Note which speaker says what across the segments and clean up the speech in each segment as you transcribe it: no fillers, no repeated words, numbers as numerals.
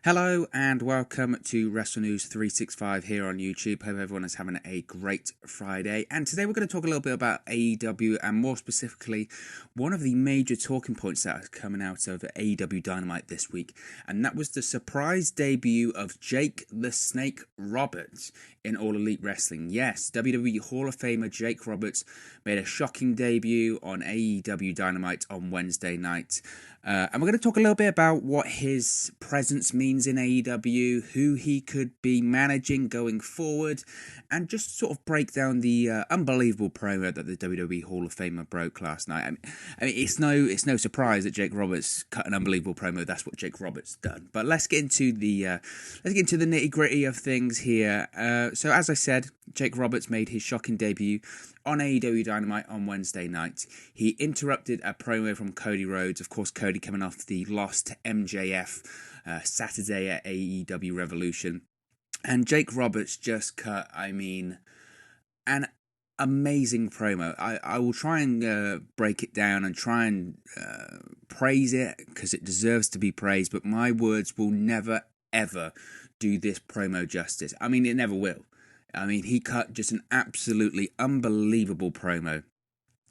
Speaker 1: Hello and welcome to Wrestle News 365 here on YouTube. Hope everyone is having a great Friday. And today we're going to talk a little bit about AEW and more specifically one of the major talking points that is coming out of AEW Dynamite this week. And that was the surprise debut of Jake the Snake Roberts in All Elite Wrestling. Yes, WWE Hall of Famer Jake Roberts made a shocking debut on AEW Dynamite on Wednesday night. And we're going to talk a little bit about what his presence means in AEW, who he could be managing going forward, and just sort of break down the unbelievable promo that the WWE Hall of Famer broke last night. I mean, it's no surprise that Jake Roberts cut an unbelievable promo. That's what Jake Roberts done. But let's get into the nitty gritty of things here. So as I said, Jake Roberts made his shocking debut on AEW Dynamite on Wednesday night. He interrupted a promo from Cody Rhodes. Of course, Cody coming off the loss to MJF Saturday at AEW Revolution. And Jake Roberts just cut, an amazing promo. I will try and break it down and try and praise it because it deserves to be praised, but my words will never, ever do this promo justice. I mean, it never will. I mean, he cut just an absolutely unbelievable promo.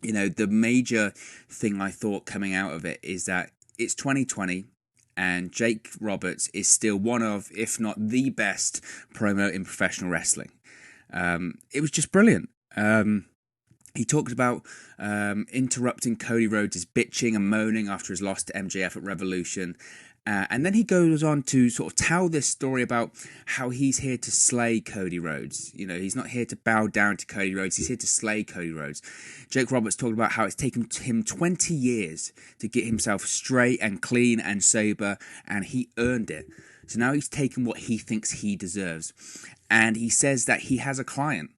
Speaker 1: You know, the major thing I thought coming out of it is that it's 2020 and Jake Roberts is still one of, if not the best promo in professional wrestling. It was just brilliant. He talked about interrupting Cody Rhodes' bitching and moaning after his loss to MJF at Revolution. And then he goes on to sort of tell this story about how he's here to slay Cody Rhodes. You know, he's not here to bow down to Cody Rhodes. He's here to slay Cody Rhodes. Jake Roberts talked about how it's taken him 20 years to get himself straight and clean and sober, and he earned it. So now he's taken what he thinks he deserves. And he says that he has a client.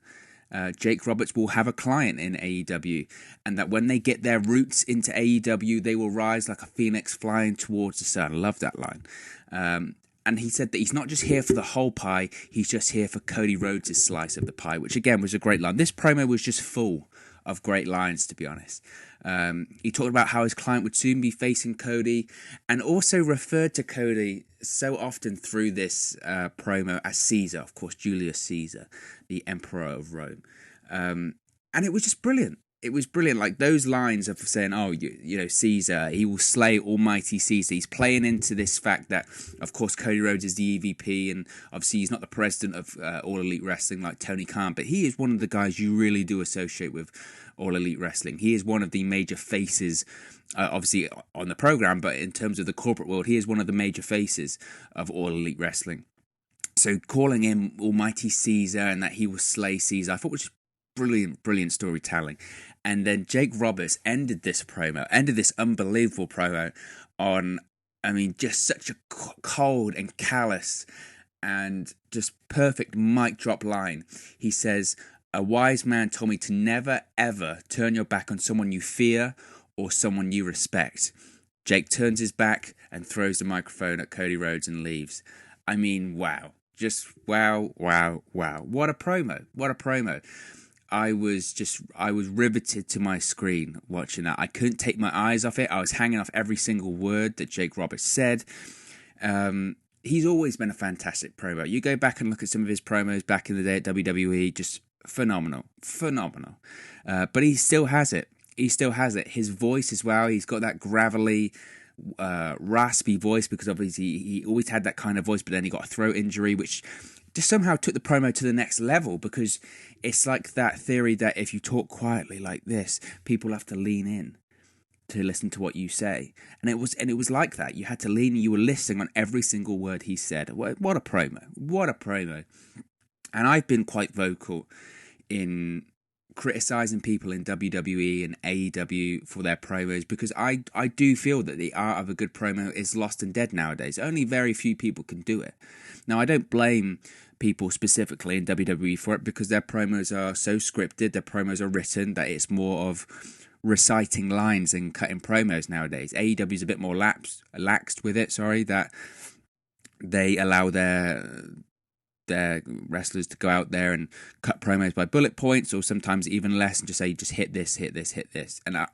Speaker 1: Jake Roberts will have a client in AEW, and that when they get their roots into AEW, they will rise like a phoenix flying towards the sun. I love that line. And he said that he's not just here for the whole pie, he's just here for Cody Rhodes' slice of the pie, which again was a great line. This promo was just full of great lines, to be honest. He talked about how his client would soon be facing Cody, and also referred to Cody so often through this promo as Caesar, of course, Julius Caesar, the Emperor of Rome. And it was just brilliant. It was brilliant, like those lines of saying, oh, you know, Caesar, he will slay almighty Caesar. He's playing into this fact that, of course, Cody Rhodes is the EVP, and obviously he's not the president of All Elite Wrestling like Tony Khan, but he is one of the guys you really do associate with All Elite Wrestling. He is one of the major faces, obviously on the program, but in terms of the corporate world, he is one of the major faces of All Elite Wrestling. So calling him almighty Caesar and that he will slay Caesar, I thought was brilliant storytelling. And then Jake Roberts ended this unbelievable promo on, just such a cold and callous and just perfect mic drop line. He says, "A wise man told me to never ever turn your back on someone you fear or someone you respect." Jake turns his back and throws the microphone at Cody Rhodes and leaves. I mean, wow. Just wow. What a promo. I was riveted to my screen watching that. I couldn't take my eyes off it. I was hanging off every single word that Jake Roberts said. He's always been a fantastic promo. You go back and look at some of his promos back in the day at WWE, just phenomenal. But he still has it. His voice as well. He's got that gravelly, raspy voice because obviously he always had that kind of voice, but then he got a throat injury, which just somehow took the promo to the next level, because it's like that theory that if you talk quietly like this, people have to lean in to listen to what you say. And it was like that. You had to lean, you were listening on every single word he said. What a promo. And I've been quite vocal in criticizing people in WWE and AEW for their promos, because I do feel that the art of a good promo is lost and dead nowadays. Only very few people can do it. Now, I don't blame people specifically in WWE for it, because their promos are so scripted, their promos are written, that it's more of reciting lines and cutting promos nowadays. AEW is a bit more laxed with it, that they allow their wrestlers to go out there and cut promos by bullet points, or sometimes even less, and just say, just hit this.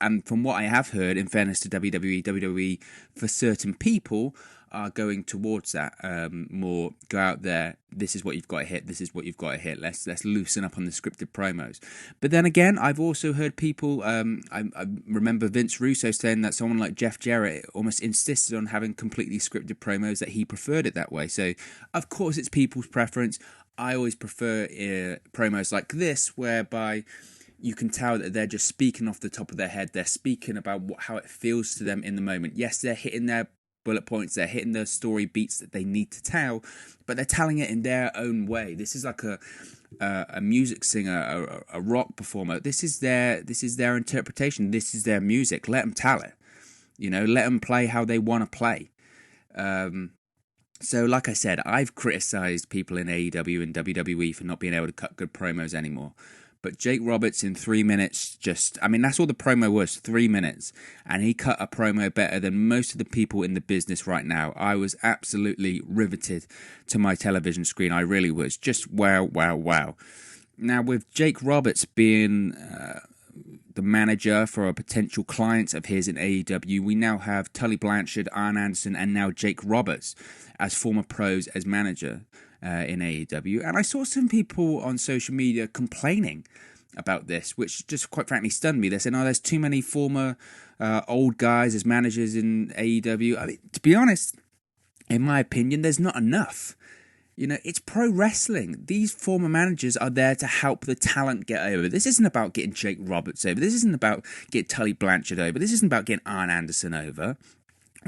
Speaker 1: And from what I have heard, in fairness to WWE for certain people, are going towards that. More go out there. This is what you've got to hit. This is what you've got to hit. Let's loosen up on the scripted promos. But then again, I've also heard people. I remember Vince Russo saying that someone like Jeff Jarrett almost insisted on having completely scripted promos, that he preferred it that way. So of course it's people's preference. I always prefer promos like this, whereby you can tell that they're just speaking off the top of their head. They're speaking about how it feels to them in the moment. Yes, they're hitting their bullet points. They're hitting the story beats that they need to tell, but they're telling it in their own way. This is like a music singer, a rock performer. This is their interpretation. This is their music. Let them tell it. Let them play how they want to play. So like I said, I've criticised people in AEW and WWE for not being able to cut good promos anymore. But Jake Roberts in 3 minutes that's all the promo was, 3 minutes. And he cut a promo better than most of the people in the business right now. I was absolutely riveted to my television screen. I really was. Just wow, wow, wow. Now, with Jake Roberts being the manager for a potential client of his in AEW, we now have Tully Blanchard, Arn Anderson, and now Jake Roberts as former pros as manager in AEW. And I saw some people on social media complaining about this, which just quite frankly stunned me. They're saying, there's too many former old guys as managers in AEW. I mean, to be honest, in my opinion, there's not enough. It's pro wrestling. These former managers are there to help the talent get over. This isn't about getting Jake Roberts over. This isn't about getting Tully Blanchard over. This isn't about getting Arn Anderson over.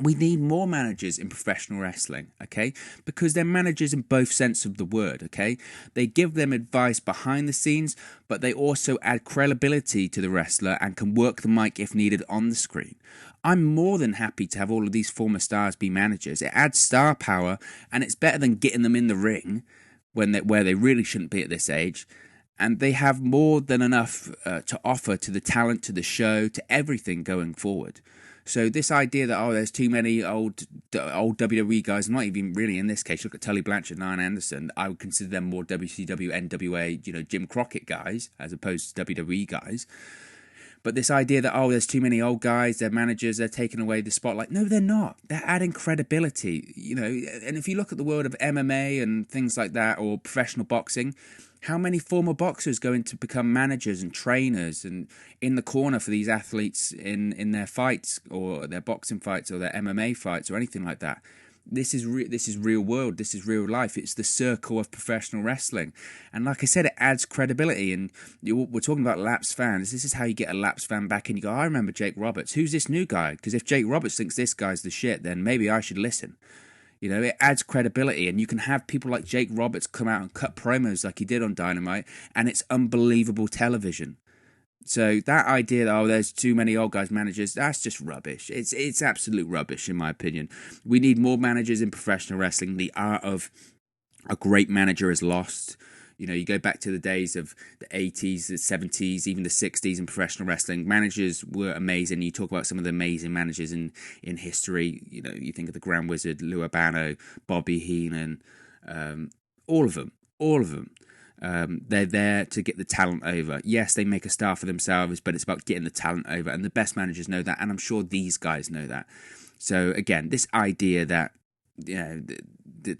Speaker 1: We need more managers in professional wrestling, okay? Because they're managers in both sense of the word, okay? They give them advice behind the scenes, but they also add credibility to the wrestler and can work the mic if needed on the screen. I'm more than happy to have all of these former stars be managers. It adds star power, and it's better than getting them in the ring where they really shouldn't be at this age. And they have more than enough to offer to the talent, to the show, to everything going forward. So this idea that, there's too many old WWE guys, not even really in this case, look at Tully Blanchard and Arn Anderson, I would consider them more WCW, NWA, Jim Crockett guys, as opposed to WWE guys. But this idea that, there's too many old guys, they're managers, they're taking away the spotlight. No, they're not. They're adding credibility, And if you look at the world of MMA and things like that, or professional boxing, how many former boxers go in to become managers and trainers and in the corner for these athletes in their fights or their boxing fights or their MMA fights or anything like that? This is real world. This is real life. It's the circle of professional wrestling. And like I said, it adds credibility. And we're talking about lapsed fans. This is how you get a lapsed fan back and you go, I remember Jake Roberts. Who's this new guy? Because if Jake Roberts thinks this guy's the shit, then maybe I should listen. It adds credibility, and you can have people like Jake Roberts come out and cut promos like he did on Dynamite, and it's unbelievable television. So that idea that, there's too many old guys managers, that's just rubbish. It's absolute rubbish, in my opinion. We need more managers in professional wrestling. The art of a great manager is lost. You go back to the days of the 80s, the 70s, even the 60s in professional wrestling. Managers were amazing. You talk about some of the amazing managers in history. You think of the Grand Wizard, Lou Albano, Bobby Heenan, all of them. They're there to get the talent over. Yes, they make a star for themselves, but it's about getting the talent over. And the best managers know that, and I'm sure these guys know that. So again, this idea that there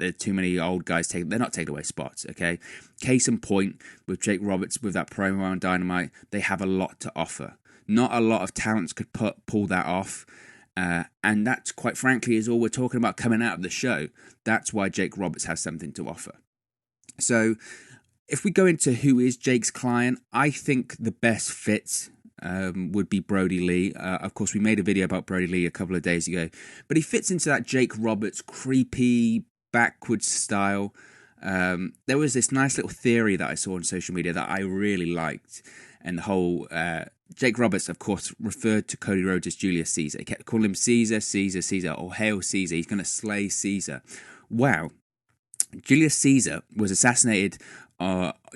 Speaker 1: are too many old guys they're not taking away spots, okay? Case in point, with Jake Roberts, with that promo on Dynamite, they have a lot to offer. Not a lot of talents could pull that off. And that's, quite frankly, is all we're talking about coming out of the show. That's why Jake Roberts has something to offer. So if we go into who is Jake's client, I think the best fit would be Brodie Lee. Of course, we made a video about Brodie Lee a couple of days ago, but he fits into that Jake Roberts creepy, backwards style. There was this nice little theory that I saw on social media that I really liked, and the whole Jake Roberts, of course, referred to Cody Rhodes as Julius Caesar. He kept calling him Caesar, Caesar, Caesar, or Hail Caesar. He's going to slay Caesar. Wow. Julius Caesar was assassinated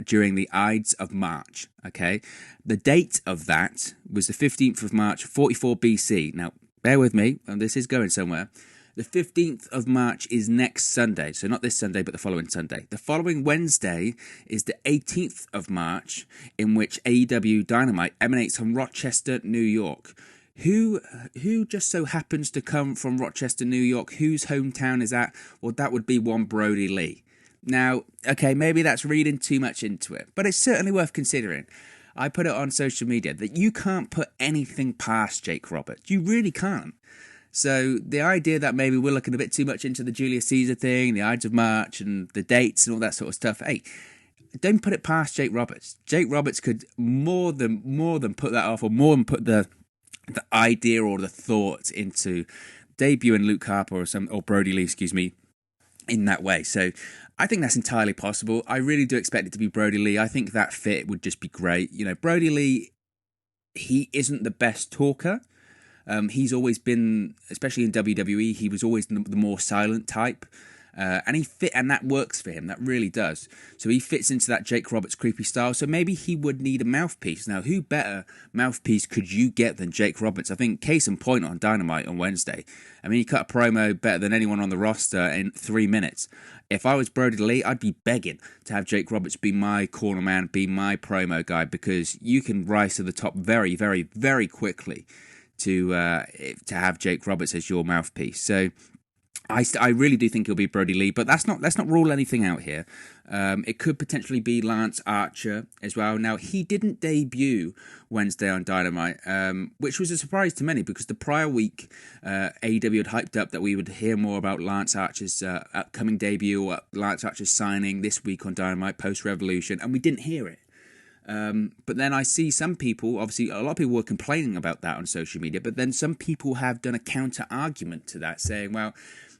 Speaker 1: during the Ides of March, okay? The date of that was the 15th of March, 44 BC. Now, bear with me, and this is going somewhere. The 15th of March is next Sunday, so not this Sunday, but the following Sunday. The following Wednesday is the 18th of March, in which AEW Dynamite emanates from Rochester, New York. Who just so happens to come from Rochester, New York? Whose hometown is that? Well, that would be one Brodie Lee. Now, okay, maybe that's reading too much into it, but it's certainly worth considering. I put it on social media that you can't put anything past Jake Roberts. You really can't. So the idea that maybe we're looking a bit too much into the Julius Caesar thing, the Ides of March and the dates and all that sort of stuff, hey, don't put it past Jake Roberts. Jake Roberts could more than put that off, or more than put the idea or the thought into debuting Luke Harper or Brodie Lee, in that way. So I think that's entirely possible. I really do expect it to be Brodie Lee. I think that fit would just be great. You know, Brodie Lee, he isn't the best talker. He's always been, especially in WWE, he was always the more silent type. And that works for him. That really does. So he fits into that Jake Roberts creepy style. So maybe he would need a mouthpiece. Now, who better mouthpiece could you get than Jake Roberts? I think case in point on Dynamite on Wednesday. I mean, he cut a promo better than anyone on the roster in 3 minutes. If I was Brodie Lee, I'd be begging to have Jake Roberts be my corner man, be my promo guy, because you can rise to the top very, very, very quickly to have Jake Roberts as your mouthpiece. So I really do think he'll be Brodie Lee, but let's not rule anything out here. It could potentially be Lance Archer as well. Now, he didn't debut Wednesday on Dynamite, which was a surprise to many because the prior week, AEW had hyped up that we would hear more about Lance Archer's upcoming debut or Lance Archer's signing this week on Dynamite post-Revolution, and we didn't hear it. But then I see some people, obviously a lot of people were complaining about that on social media, but then some people have done a counter-argument to that, saying, well,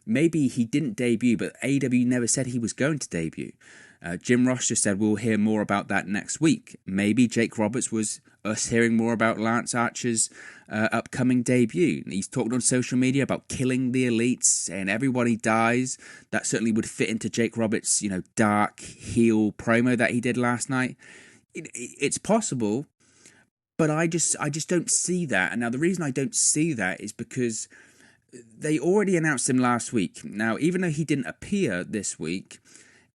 Speaker 1: maybe he didn't debut, but AEW never said he was going to debut. Jim Ross just said we'll hear more about that next week. Maybe Jake Roberts was us hearing more about Lance Archer's upcoming debut. He's talked on social media about killing the elites and everybody dies. That certainly would fit into Jake Roberts', dark heel promo that he did last night. It's possible, but I just don't see that. And now the reason I don't see that is because they already announced him last week. Now, even though he didn't appear this week,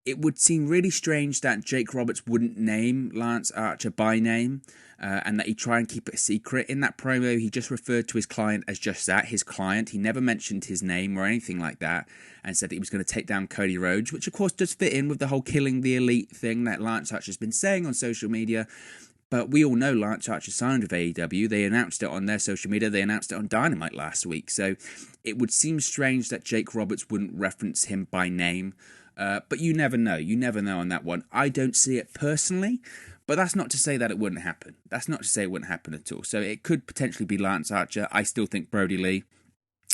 Speaker 1: it would seem really strange that Jake Roberts wouldn't name Lance Archer by name, and that he'd try and keep it a secret. In that promo, he just referred to his client as just that, his client. He never mentioned his name or anything like that, and said that he was going to take down Cody Rhodes, which of course does fit in with the whole killing the elite thing that Lance Archer's been saying on social media. But we all know Lance Archer signed with AEW. They announced it on their social media. They announced it on Dynamite last week. So it would seem strange that Jake Roberts wouldn't reference him by name. But you never know. You never know on that one. I don't see it personally, but that's not to say that it wouldn't happen. That's not to say it wouldn't happen at all. So it could potentially be Lance Archer. I still think Brodie Lee.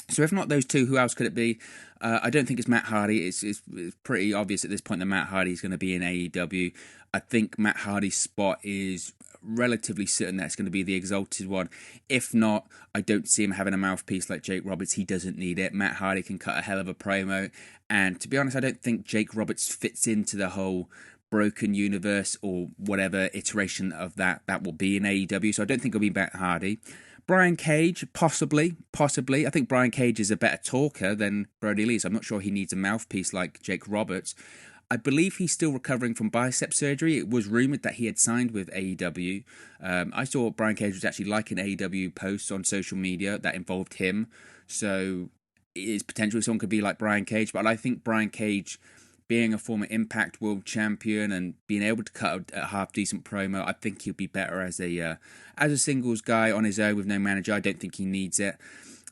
Speaker 1: So if not those two, who else could it be? I don't think it's Matt Hardy. It's pretty obvious at this point that Matt Hardy is going to be in AEW. I think Matt Hardy's spot is relatively certain that it's going to be the Exalted one. If not, I don't see him having a mouthpiece like Jake Roberts. He doesn't need it. Matt Hardy can cut a hell of a promo. And to be honest, I don't think Jake Roberts fits into the whole broken universe or whatever iteration of that will be in AEW. So I don't think it'll be Matt Hardy. Brian Cage, possibly. I think Brian Cage is a better talker than Brodie Lee, so I'm not sure he needs a mouthpiece like Jake Roberts. I believe he's still recovering from bicep surgery. It was rumoured that he had signed with AEW. I saw Brian Cage was actually liking AEW posts on social media that involved him. So it is potentially someone could be like Brian Cage. But I think Brian Cage, being a former Impact World Champion and being able to cut a half-decent promo, I think he'll be better as a singles guy on his own with no manager. I don't think he needs it.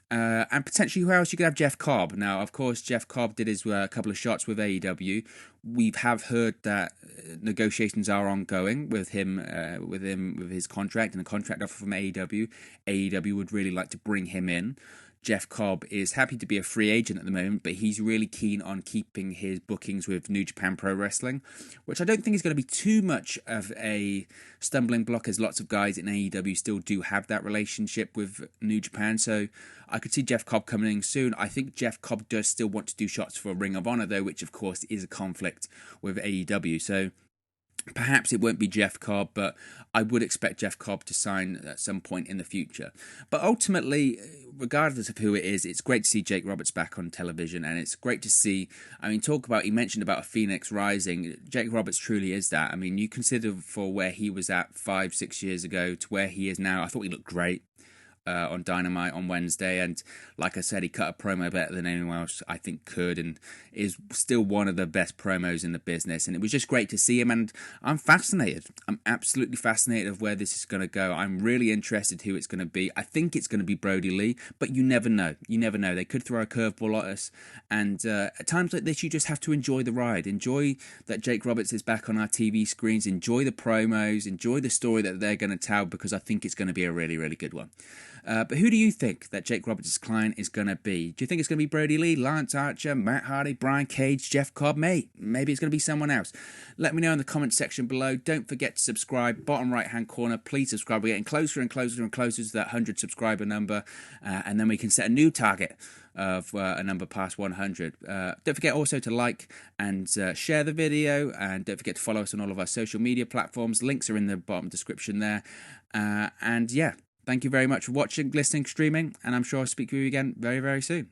Speaker 1: And potentially, who else? You could have Jeff Cobb. Now, of course, Jeff Cobb did his couple of shots with AEW. We have heard that negotiations are ongoing with him, with his contract and a contract offer from AEW. AEW would really like to bring him in. Jeff Cobb is happy to be a free agent at the moment, but he's really keen on keeping his bookings with New Japan Pro Wrestling, which I don't think is going to be too much of a stumbling block, as lots of guys in AEW still do have that relationship with New Japan. So I could see Jeff Cobb coming in soon. I think Jeff Cobb does still want to do shots for Ring of Honor, though, which of course is a conflict with AEW. So perhaps it won't be Jeff Cobb, but I would expect Jeff Cobb to sign at some point in the future. But ultimately, regardless of who it is, it's great to see Jake Roberts back on television, and it's great to see, he mentioned about a phoenix rising. Jake Roberts truly is that. I mean, you consider for where he was at 5-6 years ago to where he is now, I thought he looked great. on Dynamite on Wednesday, and like I said, he cut a promo better than anyone else I think could, and is still one of the best promos in the business. And it was just great to see him, and I'm fascinated. I'm absolutely fascinated of where this is going to go. I'm really interested who it's going to be. I think it's going to be Brodie Lee, but you never know. You never know. They could throw a curveball at us, and at times like this, you just have to enjoy the ride. Enjoy that Jake Roberts is back on our TV screens. Enjoy the promos. Enjoy the story that they're going to tell, because I think it's going to be a really, really good one. But who do you think that Jake Roberts' client is going to be? Do you think it's going to be Brodie Lee, Lance Archer, Matt Hardy, Brian Cage, Jeff Cobb? Maybe it's going to be someone else. Let me know in the comment section below. Don't forget to subscribe. Bottom right hand corner, please subscribe. We're getting closer and closer and closer to that 100 subscriber number, and then we can set a new target of a number past 100. Don't forget also to like and share the video, and don't forget to follow us on all of our social media platforms. Links are in the bottom description there. And yeah, thank you very much for watching, listening, streaming, and I'm sure I'll speak to you again very, very soon.